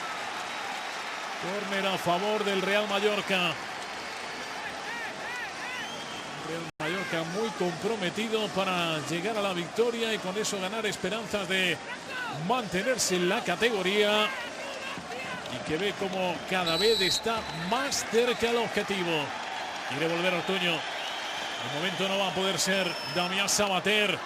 Córner a favor del Real Mallorca. Real Mallorca muy comprometido para llegar a la victoria y con eso ganar esperanzas de mantenerse en la categoría, y que ve como cada vez está más cerca al objetivo. Quiere volver Ortuño. De momento no va a poder ser Damián Sabater.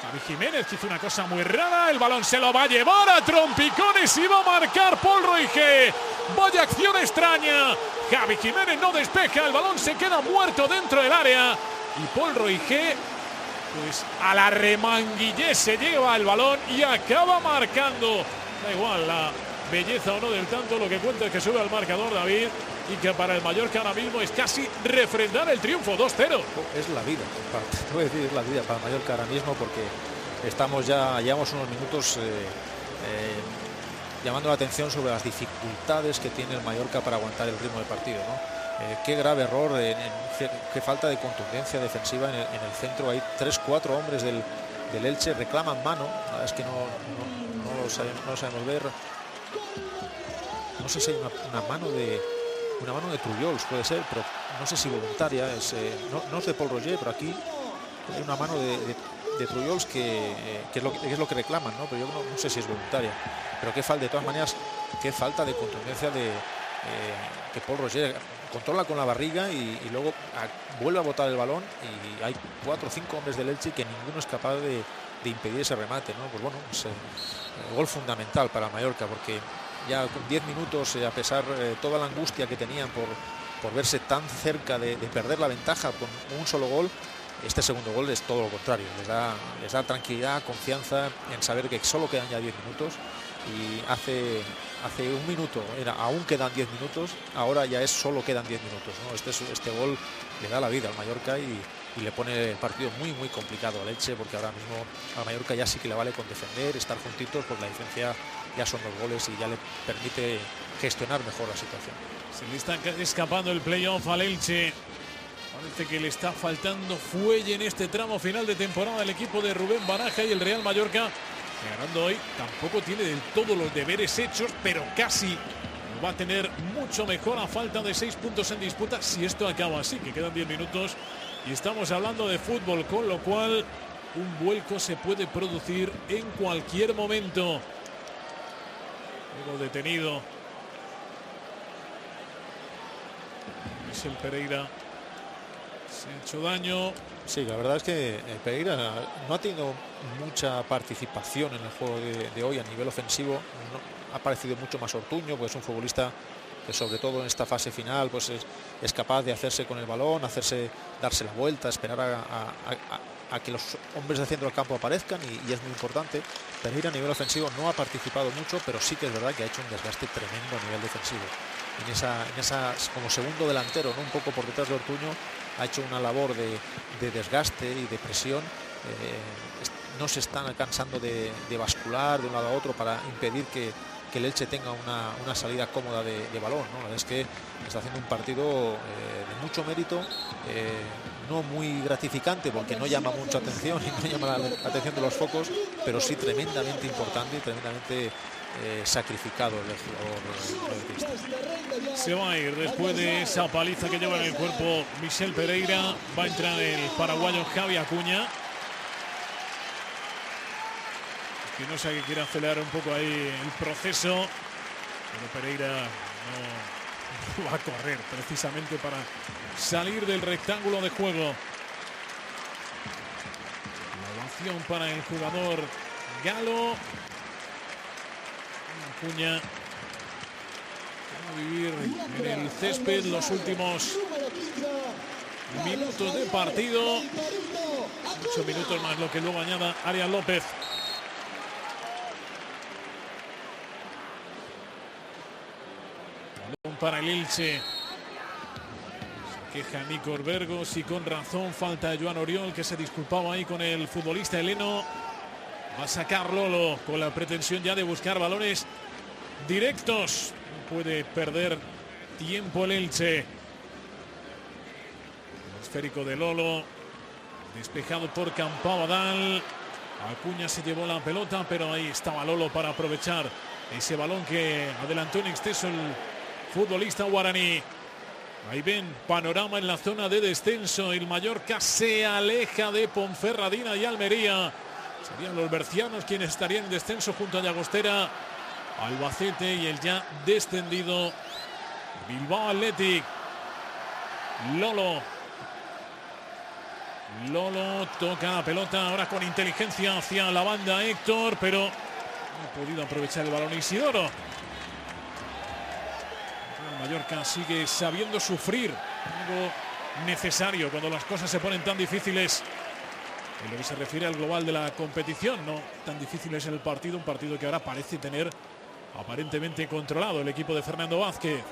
Javi Jiménez, que hizo una cosa muy rara. El balón se lo va a llevar a trompicones y va a marcar Paul Roige. Vaya acción extraña. Javi Jiménez no despeja. El balón se queda muerto dentro del área. Y Paul Roige, pues a la remanguillé se lleva el balón y acaba marcando. Da igual la belleza o no del tanto, lo que cuenta es que sube al marcador David, y que para el Mallorca ahora mismo es casi refrendar el triunfo 2-0. Es la vida, voy a decir, es la vida para el Mallorca ahora mismo, porque llevamos unos minutos llamando la atención sobre las dificultades que tiene el Mallorca para aguantar el ritmo del partido, ¿no? Qué grave error, qué falta de contundencia defensiva en el centro. Hay 3-4 hombres del Elche, reclaman mano. La verdad es que no lo sabemos ver. No sé si hay una mano de Trullols, puede ser, pero no sé si voluntaria. No es de Paul Roger, pero aquí hay una mano de Trullols que es lo que reclaman, ¿no? Pero yo no sé si es voluntaria. Pero de todas maneras, qué falta de contundencia que Paul Roger controla con la barriga y luego vuelve a botar el balón, y hay 4 o 5 hombres del Elche que ninguno es capaz de impedir ese remate, ¿no? Pues bueno, es el gol fundamental para Mallorca, porque ya con 10 minutos, a pesar de toda la angustia que tenían por verse tan cerca de perder la ventaja con un solo gol, este segundo gol es todo lo contrario. Les da tranquilidad, confianza en saber que solo quedan ya 10 minutos, y hace un minuto aún quedan 10 minutos, ahora ya solo quedan 10 minutos, ¿no? Este gol le da la vida al Mallorca y le pone el partido muy muy complicado al Elche, porque ahora mismo al Mallorca ya sí que le vale con defender, estar juntitos, porque la diferencia ya son 2 goles y ya le permite gestionar mejor la situación. Se le está escapando el playoff al Elche. Parece que le está faltando fuelle en este tramo final de temporada el equipo de Rubén Baraja, y el Real Mallorca, ganando hoy, tampoco tiene del todo los deberes hechos, pero casi lo va a tener mucho mejor a falta de 6 puntos en disputa, si esto acaba así, que quedan 10 minutos y estamos hablando de fútbol, con lo cual un vuelco se puede producir en cualquier momento. Luego detenido Michel Pereira, se ha hecho daño. Sí, la verdad es que Pereira no ha tenido mucha participación en el juego de hoy a nivel ofensivo. No, ha parecido mucho más Ortuño, pues es un futbolista que sobre todo en esta fase final pues es capaz de hacerse con el balón, darse la vuelta, esperar a que los hombres de centro del campo aparezcan, y es muy importante. Pereira a nivel ofensivo no ha participado mucho, pero sí que es verdad que ha hecho un desgaste tremendo a nivel defensivo. En esa como segundo delantero, ¿no? Un poco por detrás de Ortuño, ha hecho una labor de desgaste y de presión no se están cansando de bascular de un lado a otro para impedir que el Elche tenga una salida cómoda de balón, ¿no? La verdad es que está haciendo un partido de mucho mérito, no muy gratificante porque no llama mucha atención y no llama la atención de los focos, pero sí tremendamente importante y tremendamente sacrificado el jugador. Se va a ir después de esa paliza que lleva en el cuerpo Michel Pereira. Va a entrar el paraguayo Javi Acuña. Espinosa que quiere acelerar un poco ahí el proceso, pero Pereira no va a correr precisamente para salir del rectángulo de juego. La ovación para el jugador galo. Acuña va a vivir en el césped los últimos minutos de partido. 8 minutos más lo que luego añada Arias López. Para el Elche. Se queja Nico Bergos y con razón. Falta Joan Oriol, que se disculpaba ahí con el futbolista heleno. Va a sacar Lolo con la pretensión ya de buscar balones directos. No puede perder tiempo el Elche. El esférico de Lolo. Despejado por Campabadal. Acuña se llevó la pelota, pero ahí estaba Lolo para aprovechar ese balón que adelantó en exceso el futbolista guaraní. Ahí ven panorama en la zona de descenso. El Mallorca se aleja de Ponferradina y Almería. Serían los bercianos quienes estarían en descenso junto a Llagostera, Albacete y el ya descendido Bilbao Athletic. Lolo toca la pelota ahora con inteligencia hacia la banda Héctor, pero no ha podido aprovechar el balón Isidoro. Mallorca sigue sabiendo sufrir, algo necesario cuando las cosas se ponen tan difíciles. En lo que se refiere al global de la competición, no tan difícil es el partido, un partido que ahora parece tener aparentemente controlado el equipo de Fernando Vázquez.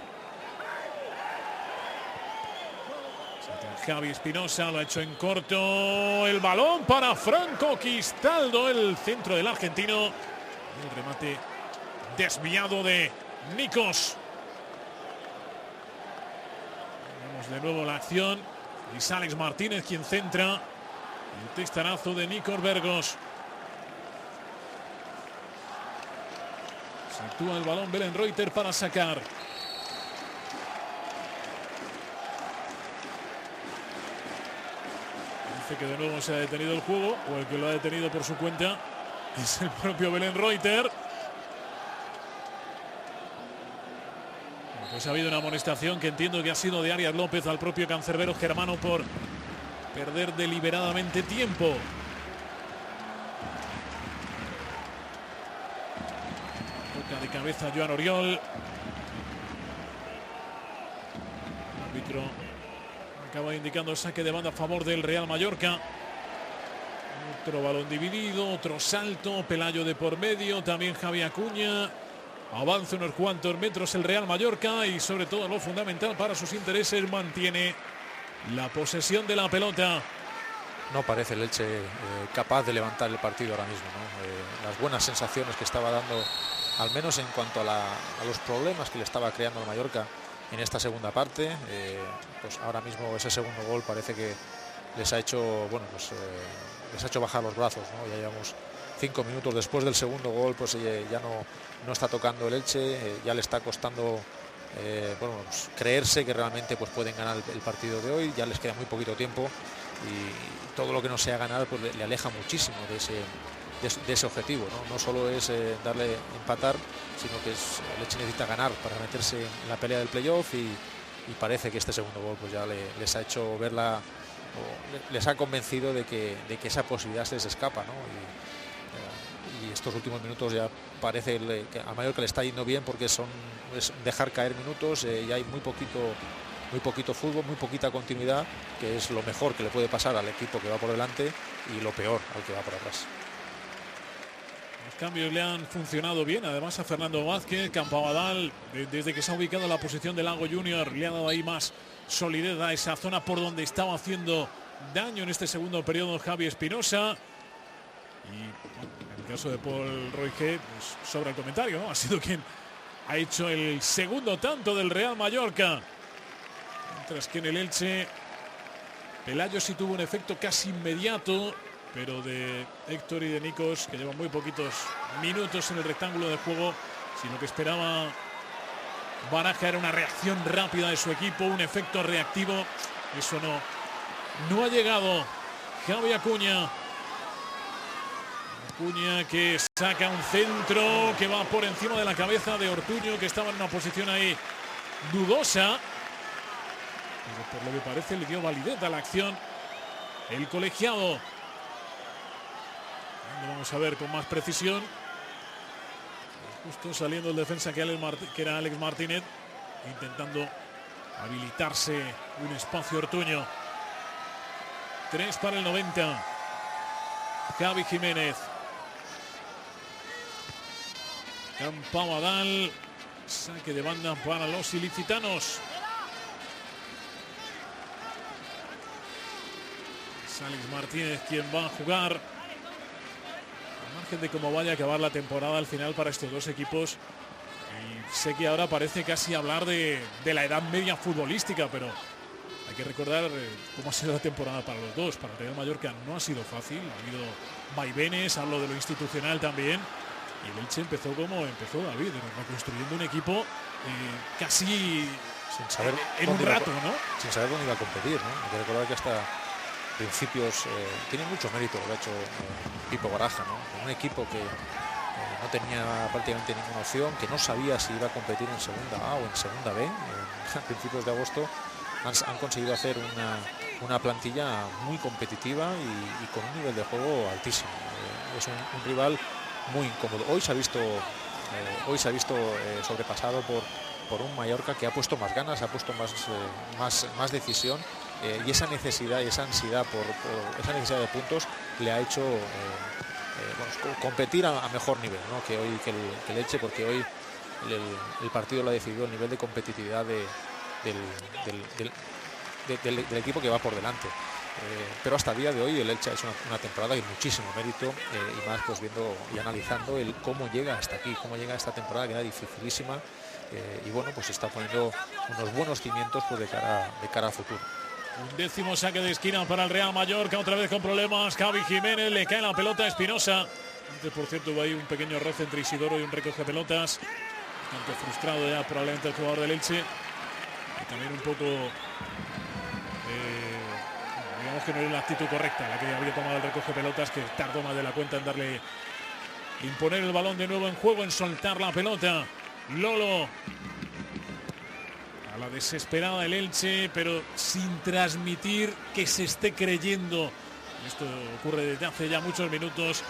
Javi Espinosa lo ha hecho en corto, el balón para Franco Quistaldo, el centro del argentino, el remate desviado de Nikos. De nuevo la acción. Es Alex Martínez quien centra. El testarazo de Nico Bergos. Se actúa el balón Belenreuter para sacar. Dice que de nuevo se ha detenido el juego, o el que lo ha detenido por su cuenta es el propio Belenreuter. Pues ha habido una amonestación que entiendo que ha sido de Arias López al propio cancerbero germano por perder deliberadamente tiempo. Toca de cabeza Joan Oriol. El árbitro acaba indicando saque de banda a favor del Real Mallorca. Otro balón dividido, otro salto, Pelayo de por medio, también Javi Acuña. Avanza unos cuantos metros el Real Mallorca y sobre todo lo fundamental para sus intereses, mantiene la posesión de la pelota. No parece el Elche capaz de levantar el partido ahora mismo, ¿no? Las buenas sensaciones que estaba dando, al menos en cuanto a los problemas que le estaba creando el Mallorca en esta segunda parte, pues ahora mismo ese segundo gol parece que les ha hecho, bueno, pues les ha hecho bajar los brazos, ¿no? Ya llevamos 5 minutos después del segundo gol, pues ya no está tocando el Elche, ya le está costando bueno, pues creerse que realmente pues pueden ganar el partido de hoy. Ya les queda muy poquito tiempo y todo lo que no sea ganar pues le aleja muchísimo de ese objetivo, ¿no? No solo es darle empatar, sino que el Elche necesita ganar para meterse en la pelea del playoff y parece que este segundo gol pues ya les ha hecho verla, o les ha convencido de que esa posibilidad se les escapa, ¿no? Y estos últimos minutos ya parece que a Mallorca le está yendo bien porque es dejar caer minutos, y hay muy poquito fútbol, muy poquita continuidad, que es lo mejor que le puede pasar al equipo que va por delante y lo peor al que va por atrás. Los cambios le han funcionado bien, además a Fernando Vázquez. Campabadal, desde que se ha ubicado en la posición de Lago Junior, le ha dado ahí más solidez a esa zona por donde estaba haciendo daño en este segundo periodo Javi Espinosa. Y en el caso de Paul Roige, pues sobra el comentario, ¿no? Ha sido quien ha hecho el segundo tanto del Real Mallorca. Mientras que en el Elche, Pelayo sí tuvo un efecto casi inmediato, pero de Héctor y de Nikos, que llevan muy poquitos minutos en el rectángulo de juego. Si lo que esperaba Baraja era una reacción rápida de su equipo, un efecto reactivo, eso no ha llegado. Javi Acuña. Acuña que saca un centro que va por encima de la cabeza de Ortuño, que estaba en una posición ahí dudosa. Pero por lo que parece le dio validez a la acción el colegiado. Vamos a ver con más precisión. Justo saliendo el defensa que era Alex Martínez, intentando habilitarse un espacio Ortuño. 3 para el 90. Javi Jiménez. Campabadal. Saque de banda para los ilicitanos. Es Alex Martínez quien va a jugar. A margen de cómo vaya a acabar la temporada al final para estos dos equipos. Y sé que ahora parece casi hablar de la edad media futbolística, pero hay que recordar cómo ha sido la temporada para los dos. Para el Real Mallorca no ha sido fácil, ha habido vaivenes, hablo de lo institucional también. Y el Elche empezó como empezó David, reconstruyendo un equipo casi sin saber en un rato, ¿no? Sin saber dónde iba a competir, ¿no? Hay que recordar que hasta principios tiene mucho mérito lo que ha hecho Pipo Baraja, ¿no? Un equipo que no tenía prácticamente ninguna opción, que no sabía si iba a competir en segunda A o en segunda B. A principios de agosto han conseguido hacer una plantilla muy competitiva y con un nivel de juego altísimo. Es un rival muy incómodo. Hoy se ha visto sobrepasado por un Mallorca que ha puesto más ganas, ha puesto más decisión, y esa necesidad y esa ansiedad por esa necesidad de puntos le ha hecho competir a mejor nivel, ¿no? que hoy que el Elche, porque hoy el partido lo ha decidido el nivel de competitividad del equipo que va por delante. Pero hasta el día de hoy el Elche ha hecho una temporada de muchísimo mérito, y más pues viendo y analizando cómo llega hasta aquí, cómo llega esta temporada que era dificilísima, y bueno, pues está poniendo unos buenos cimientos pues de cara a futuro. Un décimo saque de esquina para el Real Mallorca, otra vez con problemas. Javi Jiménez, le cae la pelota a Espinosa. Antes, por cierto, hubo ahí un pequeño roce entre Isidoro y un recoge pelotas. Bastante frustrado ya probablemente el jugador del Elche. Y también un poco digamos que no era la actitud correcta la que había tomado el recoge pelotas, que tardó más de la cuenta en imponer el balón de nuevo en juego, en soltar la pelota. Lolo, a la desesperada el Elche, pero sin transmitir que se esté creyendo. Esto ocurre desde hace ya muchos minutos,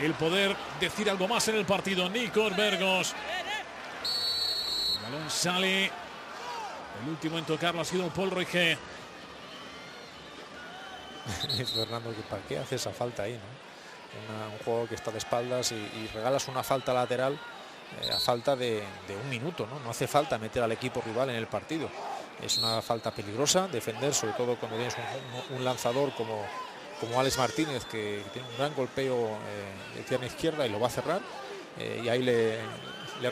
el poder decir algo más en el partido. Nikos Vergos, el balón sale, el último en tocarlo ha sido Paul Roige. Fernando, ¿para qué hace esa falta ahí, no? Un juego que está de espaldas y regalas una falta lateral a falta de un minuto, ¿no? No hace falta meter al equipo rival en el partido. Es una falta peligrosa, defender, sobre todo cuando tienes un lanzador como Alex Martínez, que tiene un gran golpeo de pierna izquierda y lo va a cerrar. Y ahí le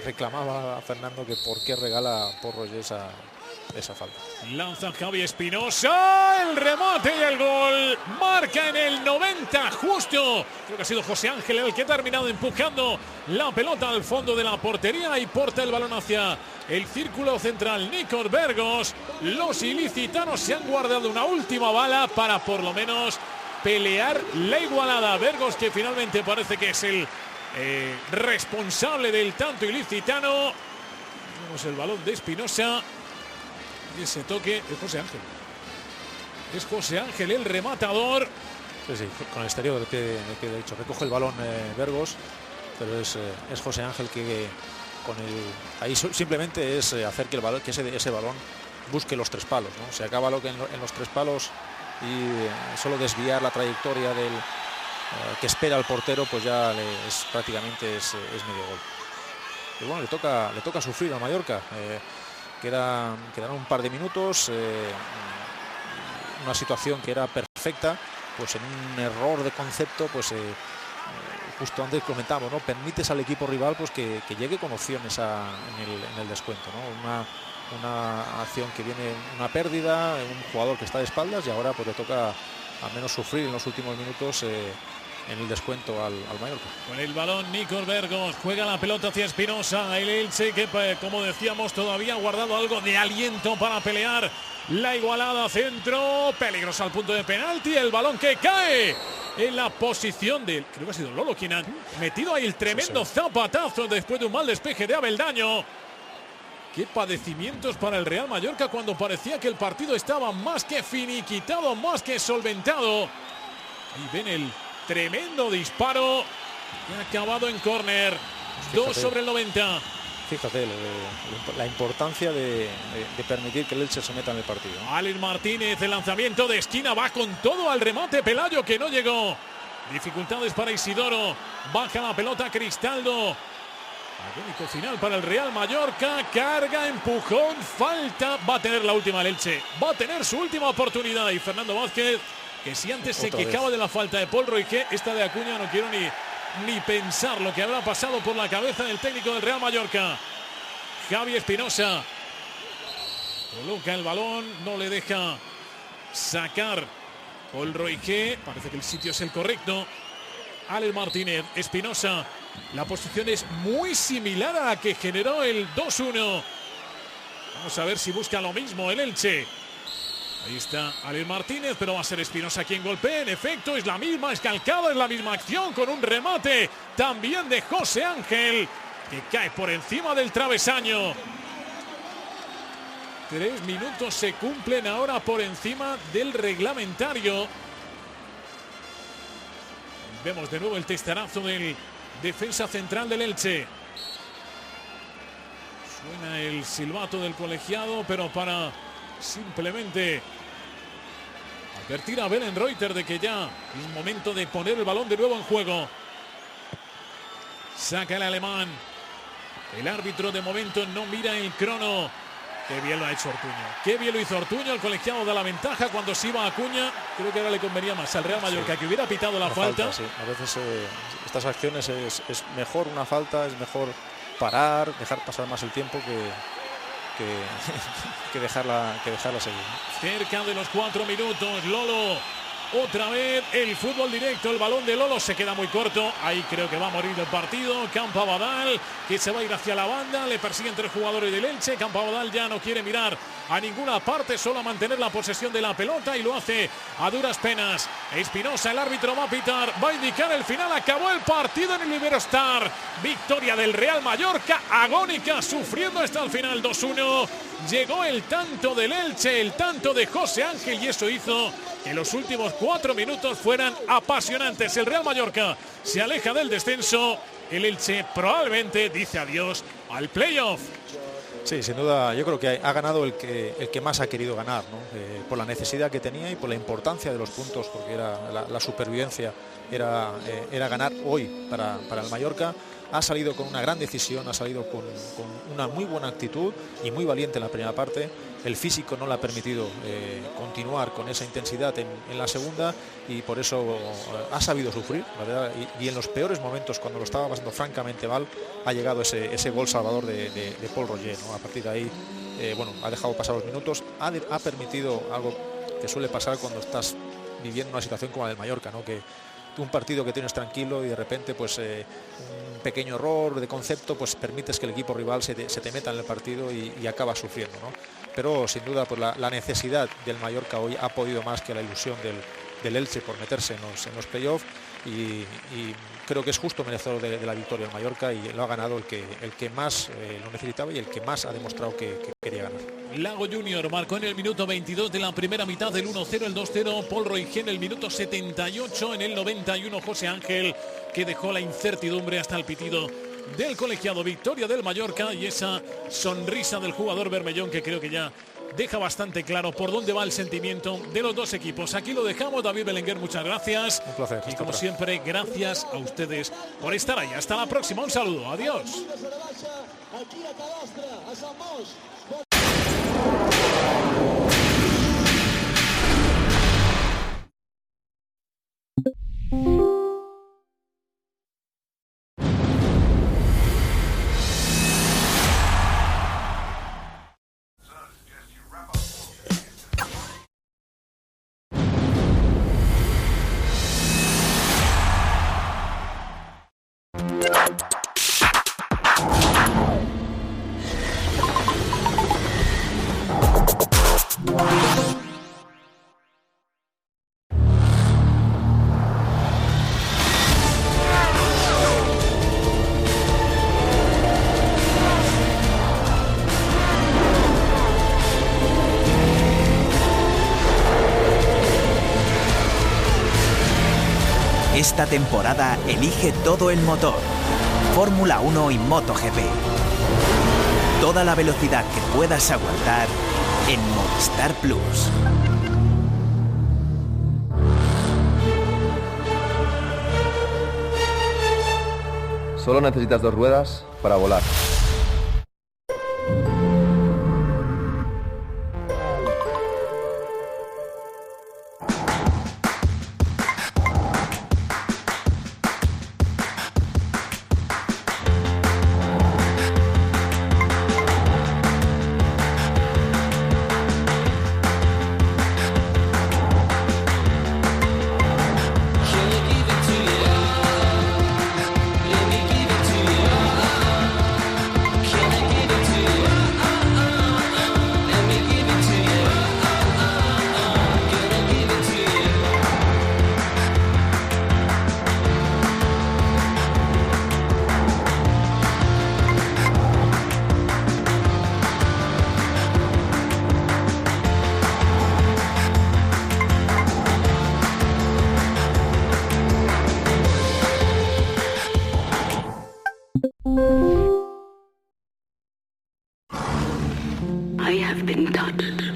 reclamaba a Fernando que por qué regala Porro esa falta. Lanza Javi Espinosa, el remate y el gol. Marca en el 90 justo. Creo que ha sido José Ángel el que ha terminado empujando la pelota al fondo de la portería y porta el balón hacia el círculo central. Nikos Vergos. Los ilicitanos se han guardado una última bala para por lo menos pelear la igualada. Vergos, que finalmente parece que es el responsable del tanto ilicitano. Vemos el balón de Espinosa. Y ese toque es José Ángel. Es José Ángel el rematador. Sí, con el exterior que he dicho. Recoge el balón Vergos, pero es José Ángel que ahí simplemente es hacer que ese balón busque los tres palos, ¿no? Se acaba lo que en los tres palos y solo desviar la trayectoria que espera el portero, pues ya prácticamente es medio gol. Y bueno, le toca sufrir a Mallorca. Quedaron un par de minutos, una situación que era perfecta, pues en un error de concepto, pues justo antes comentamos, ¿no? Permites al equipo rival pues que llegue con opciones en el descuento, ¿no? Una acción que viene una pérdida, un jugador que está de espaldas y ahora pues le toca al menos sufrir en los últimos minutos en el descuento al Mallorca. Con el balón Nícor Vergos, juega la pelota hacia Espinosa, el Elche que como decíamos todavía ha guardado algo de aliento para pelear la igualada, centro, peligroso al punto de penalti, el balón que cae en la posición de, creo que ha sido Lolo quien ha metido ahí el tremendo zapatazo después de un mal despeje de Abeldaño. Qué padecimientos para el Real Mallorca cuando parecía que el partido estaba más que finiquitado, más que solventado. Ahí ven el tremendo disparo que ha acabado en córner. 2 sobre el 90. Fíjate la importancia de permitir que el Elche se meta en el partido. Alex Martínez, el lanzamiento de esquina, va con todo al remate, Pelayo que no llegó. Dificultades para Isidoro, baja la pelota Cristaldo. Agónico final para el Real Mallorca, carga, empujón, falta, va a tener la última el Elche, va a tener su última oportunidad y Fernando Vázquez, que si antes se quejaba de la falta de Paul Roige, esta de Acuña no quiero ni pensar lo que habrá pasado por la cabeza del técnico del Real Mallorca. Javi Espinosa coloca el balón, no le deja sacar Paul Roige, parece que el sitio es el correcto. Alex Martínez, Espinosa, la posición es muy similar a la que generó el 2-1. Vamos a ver si busca lo mismo el Elche. Ahí está Alex Martínez, pero va a ser Espinosa quien golpea. En efecto, es la misma, es calcada, es la misma acción con un remate también de José Ángel, que cae por encima del travesaño. 3 minutos se cumplen ahora por encima del reglamentario. Vemos de nuevo el testarazo del defensa central del Elche. Suena el silbato del colegiado, pero para simplemente advertir a Belenreuter de que ya es momento de poner el balón de nuevo en juego. Saca el alemán. El árbitro de momento no mira el crono. Qué bien lo ha hecho Ortuño. Qué bien lo hizo Ortuño. El colegiado da la ventaja cuando se iba a Acuña. Creo que ahora le convenía más al Real Mallorca que hubiera pitado la falta. Sí. A veces estas acciones es mejor una falta, es mejor parar, dejar pasar más el tiempo que dejarla seguir. Cerca de los 4 minutos, Lolo. Otra vez el fútbol directo, el balón de Lolo se queda muy corto. Ahí creo que va a morir el partido. Campabadal, que se va a ir hacia la banda. Le persiguen 3 jugadores del Elche. Campabadal ya no quiere mirar a ninguna parte, solo a mantener la posesión de la pelota y lo hace a duras penas. Espinosa, el árbitro va a pitar, va a indicar el final. Acabó el partido en el Iberostar. Victoria del Real Mallorca, agónica, sufriendo hasta el final. 2-1. Llegó el tanto del Elche, el tanto de José Ángel, y eso hizo que los últimos 4 minutos fueran apasionantes. El Real Mallorca se aleja del descenso. El Elche probablemente dice adiós al playoff. Sí, sin duda, yo creo que ha ganado el que más ha querido ganar, ¿no? Por la necesidad que tenía y por la importancia de los puntos, porque era la supervivencia era ganar hoy para el Mallorca. Ha salido con una gran decisión, ha salido con una muy buena actitud y muy valiente en la primera parte. El físico no le ha permitido continuar con esa intensidad en la segunda y por eso ha sabido sufrir, la verdad, y en los peores momentos, cuando lo estaba pasando francamente mal, ha llegado ese gol salvador de Paul Roige, ¿no? A partir de ahí, ha dejado pasar los minutos, ha permitido algo que suele pasar cuando estás viviendo una situación como la del Mallorca, ¿no? Que un partido que tienes tranquilo y de repente un pequeño error de concepto pues permites que el equipo rival se te meta en el partido y acaba sufriendo, ¿no? Pero sin duda pues la necesidad del Mallorca hoy ha podido más que la ilusión del Elche por meterse en los playoffs y creo que es justo merecedor de la victoria del Mallorca y lo ha ganado el que más lo necesitaba y el que más ha demostrado que quería ganar. Lago Junior marcó en el minuto 22 de la primera mitad del 1-0, el 2-0 Paul Roige en el minuto 78, en el 91 José Ángel, que dejó la incertidumbre hasta el pitido del colegiado. Victoria del Mallorca y esa sonrisa del jugador bermellón que creo que ya deja bastante claro por dónde va el sentimiento de los dos equipos. Aquí lo dejamos. David Belenguer, muchas gracias. Un placer. Y como siempre, gracias a ustedes por estar ahí. Hasta la próxima. Un saludo. Adiós. Esta temporada elige todo el motor. Fórmula 1 y MotoGP. Toda la velocidad que puedas aguantar en Movistar Plus. Solo necesitas 2 ruedas para volar. I have been touched